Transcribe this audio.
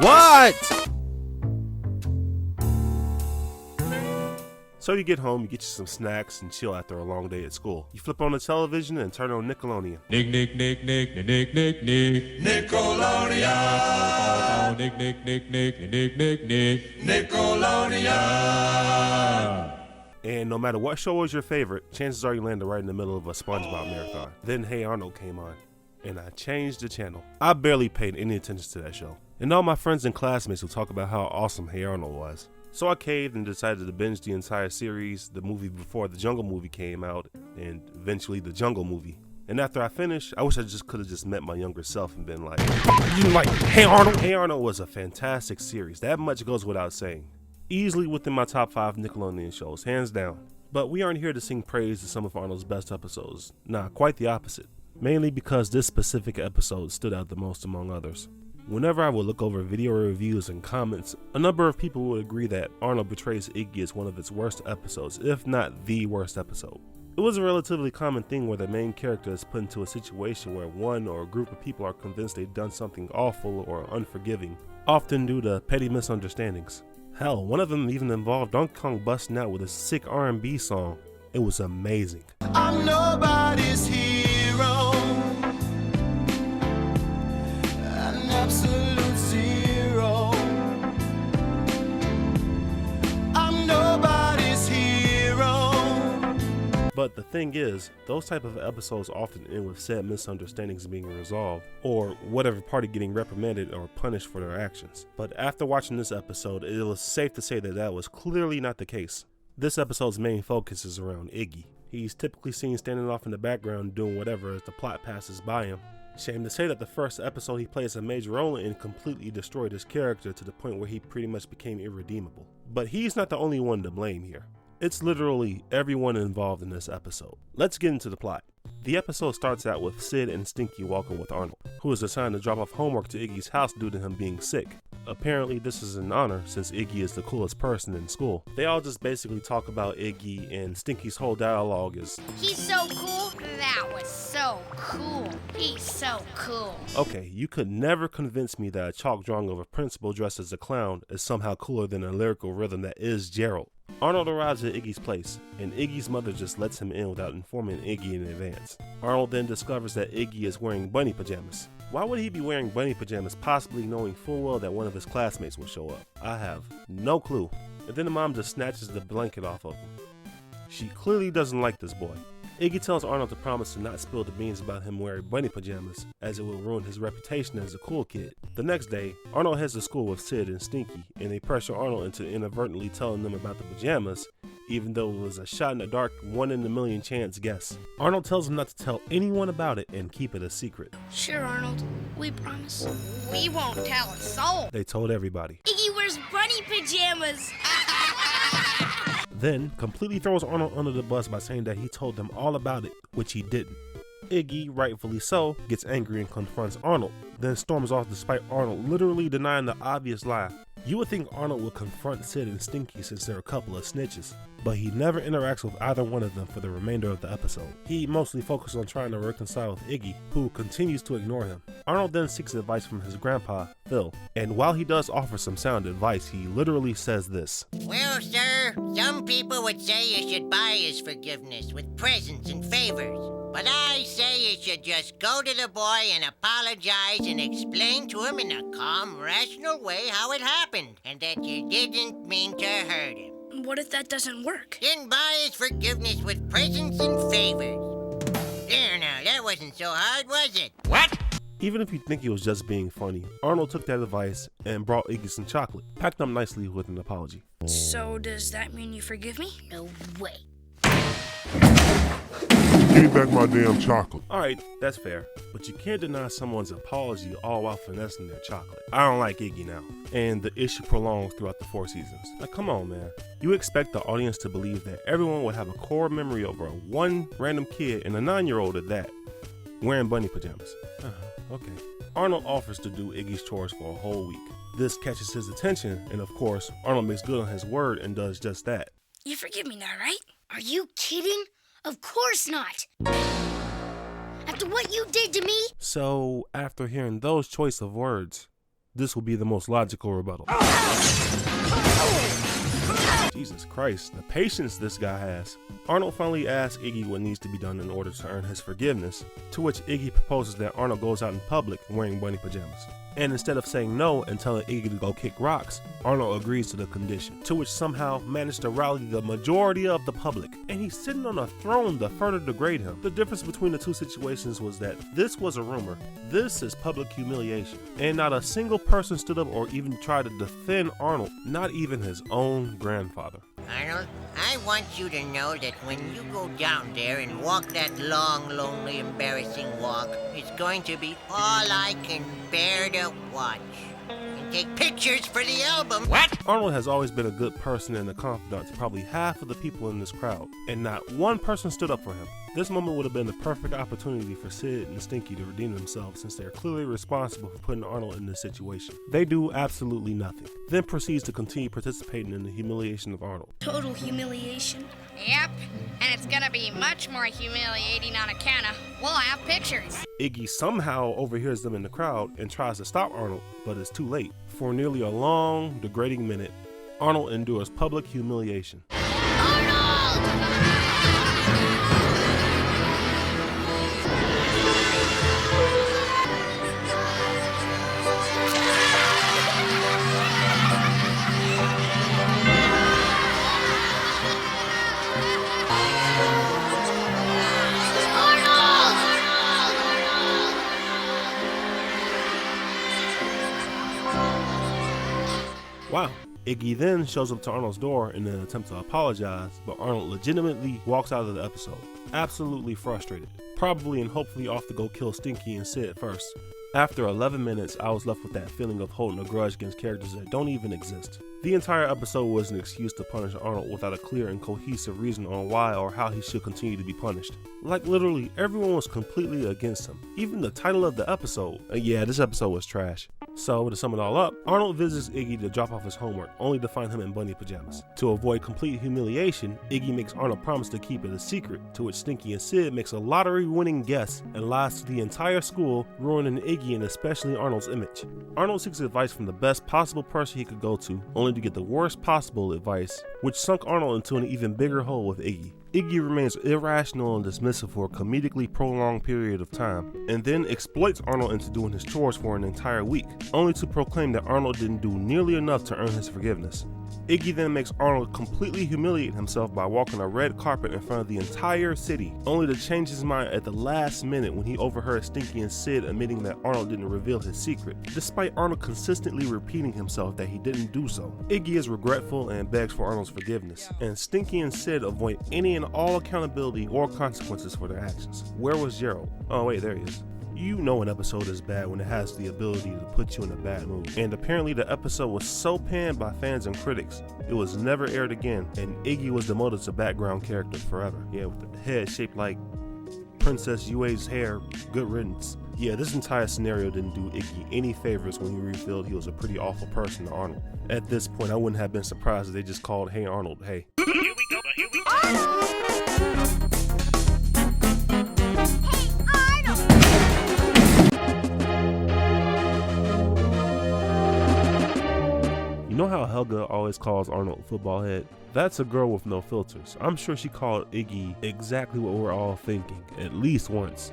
What? So you get home, you get you some snacks and chill after a long day at school. You flip on the television and turn on Nickelodeon. Nickelodeon. Nickelodeon. And no matter what show was your favorite, chances are you landed right in the middle of a SpongeBob marathon. Then Hey Arnold came on, and I changed the channel. I barely paid any attention to that show. And all my friends and classmates would talk about how awesome Hey Arnold was. So I caved and decided to binge the entire series, the movie before the Jungle movie came out, and eventually the Jungle movie. And after I finished, I wish I could have just met my younger self and been like, you like Hey Arnold? Hey Arnold was a fantastic series. That much goes without saying. Easily within my top 5 Nickelodeon shows, hands down. But we aren't here to sing praise to some of Arnold's best episodes. Nah, quite the opposite. Mainly because this specific episode stood out the most among others. Whenever I would look over video reviews and comments, a number of people would agree that Arnold Betrays Iggy is one of its worst episodes, if not the worst episode. It was a relatively common thing where the main character is put into a situation where one or a group of people are convinced they've done something awful or unforgiving, often due to petty misunderstandings. Hell, one of them even involved Donkey Kong busting out with a sick R&B song. It was amazing. I'm nobody's hero. An absolute zero. I'm nobody's hero. But the thing is, those type of episodes often end with said misunderstandings being resolved, or whatever party getting reprimanded or punished for their actions. But after watching this episode, it was safe to say that that was clearly not the case. This episode's main focus is around Iggy. He's typically seen standing off in the background doing whatever as the plot passes by him. Shame to say that the first episode he plays a major role in completely destroyed his character to the point where he pretty much became irredeemable. But he's not the only one to blame here. It's literally everyone involved in this episode. Let's get into the plot. The episode starts out with Sid and Stinky walking with Arnold, who is assigned to drop off homework to Iggy's house due to him being sick. Apparently this is an honor since Iggy is the coolest person in school. They all just basically talk about Iggy, and Stinky's whole dialogue is, "He's so cool. That was so cool. He's so cool." Okay, you could never convince me that a chalk drawing of a principal dressed as a clown is somehow cooler than a lyrical rhythm that is Gerald. Arnold arrives at Iggy's place, and Iggy's mother just lets him in without informing Iggy in advance. Arnold then discovers that Iggy is wearing bunny pajamas. Why would he be wearing bunny pajamas, possibly knowing full well that one of his classmates will show up? I have no clue. And then the mom just snatches the blanket off of him. She clearly doesn't like this boy. Iggy tells Arnold to promise to not spill the beans about him wearing bunny pajamas, as it will ruin his reputation as a cool kid. The next day, Arnold heads to school with Sid and Stinky, and they pressure Arnold into inadvertently telling them about the pajamas, even though it was a shot in the dark, 1 in a million chance guess. Arnold tells him not to tell anyone about it and keep it a secret. Sure, Arnold. We promise. We won't tell a soul. They told everybody. Iggy wears bunny pajamas. Then completely throws Arnold under the bus by saying that he told them all about it, which he didn't. Iggy, rightfully so, gets angry and confronts Arnold, then storms off despite Arnold literally denying the obvious lie. You would think Arnold would confront Sid and Stinky since they're a couple of snitches, but he never interacts with either one of them for the remainder of the episode. He mostly focuses on trying to reconcile with Iggy, who continues to ignore him. Arnold then seeks advice from his grandpa, Phil, and while he does offer some sound advice, he literally says this. "Well, sir, some people would say you should buy his forgiveness with presents and favors. But I say you should just go to the boy and apologize and explain to him in a calm, rational way how it happened, and that you didn't mean to hurt him." What if that doesn't work? Then buy his forgiveness with presents and favors. There now, that wasn't so hard, was it? What? Even if you think he was just being funny, Arnold took that advice and brought Iggy some chocolate, packed up nicely with an apology. So does that mean you forgive me? No way. Give me back my damn chocolate. Alright, that's fair, but you can't deny someone's apology all while finessing their chocolate. I don't like Iggy now, and the issue prolongs throughout the 4 seasons. Like, come on, man. You expect the audience to believe that everyone would have a core memory over one random kid and a 9-year-old at that, wearing bunny pajamas. Okay. Arnold offers to do Iggy's chores for a whole week. This catches his attention, and of course, Arnold makes good on his word and does just that. You forgive me now, right? Are you kidding? Of course not. After what you did to me? So, after hearing those choice of words, This will be the most logical rebuttal. Jesus Christ, the patience this guy has. Arnold finally asks Iggy what needs to be done in order to earn his forgiveness, to which Iggy proposes that Arnold goes out in public wearing bunny pajamas. And instead of saying no and telling Iggy to go kick rocks, Arnold agrees to the condition, to which somehow managed to rally the majority of the public. And he's sitting on a throne to further degrade him. The difference between the two situations was that this was a rumor, this is public humiliation. And not a single person stood up or even tried to defend Arnold, not even his own grandfather. Arnold, I want you to know that when you go down there and walk that long, lonely, embarrassing walk, it's going to be all I can bear to watch. And take pictures for the album. What? Arnold has always been a good person and a confidant to probably half of the people in this crowd, and not one person stood up for him. This moment would have been the perfect opportunity for Sid and Stinky to redeem themselves, since they're clearly responsible for putting Arnold in this situation. They do absolutely nothing, then proceeds to continue participating in the humiliation of Arnold. Total humiliation. Yep, and it's gonna be much more humiliating on account of we'll have pictures. Iggy somehow overhears them in the crowd and tries to stop Arnold, but it's too late. For nearly a long, degrading minute, Arnold endures public humiliation. Wow. Iggy then shows up to Arnold's door in an attempt to apologize, but Arnold legitimately walks out of the episode, absolutely frustrated, probably and hopefully off to go kill Stinky and Sid first. After 11 minutes, I was left with that feeling of holding a grudge against characters that don't even exist. The entire episode was an excuse to punish Arnold without a clear and cohesive reason on why or how he should continue to be punished. Like literally everyone was completely against him. Even the title of the episode. Yeah, this episode was trash. So, to sum it all up, Arnold visits Iggy to drop off his homework, only to find him in bunny pajamas. To avoid complete humiliation, Iggy makes Arnold promise to keep it a secret, to which Stinky and Sid makes a lottery-winning guess and lies to the entire school, ruining Iggy and especially Arnold's image. Arnold seeks advice from the best possible person he could go to, only to get the worst possible advice, which sunk Arnold into an even bigger hole with Iggy. Iggy remains irrational and dismissive for a comedically prolonged period of time, and then exploits Arnold into doing his chores for an entire week, only to proclaim that Arnold didn't do nearly enough to earn his forgiveness. Iggy then makes Arnold completely humiliate himself by walking a red carpet in front of the entire city, only to change his mind at the last minute when he overheard Stinky and Sid admitting that Arnold didn't reveal his secret, despite Arnold consistently repeating himself that he didn't do so. Iggy is regretful and begs for Arnold's forgiveness, and Stinky and Sid avoid any and all accountability or consequences for their actions. Where was Jerome? Oh wait, there he is. You know an episode is bad when it has the ability to put you in a bad mood. And apparently the episode was so panned by fans and critics, it was never aired again, and Iggy was demoted to background character forever. Yeah, with the head shaped like Princess Yue's hair, good riddance. Yeah, this entire scenario didn't do Iggy any favors when he revealed he was a pretty awful person to Arnold. At this point, I wouldn't have been surprised if they just called Hey Arnold, hey. You know how Helga always calls Arnold football head? That's a girl with no filters. I'm sure she called Iggy exactly what we're all thinking, at least once.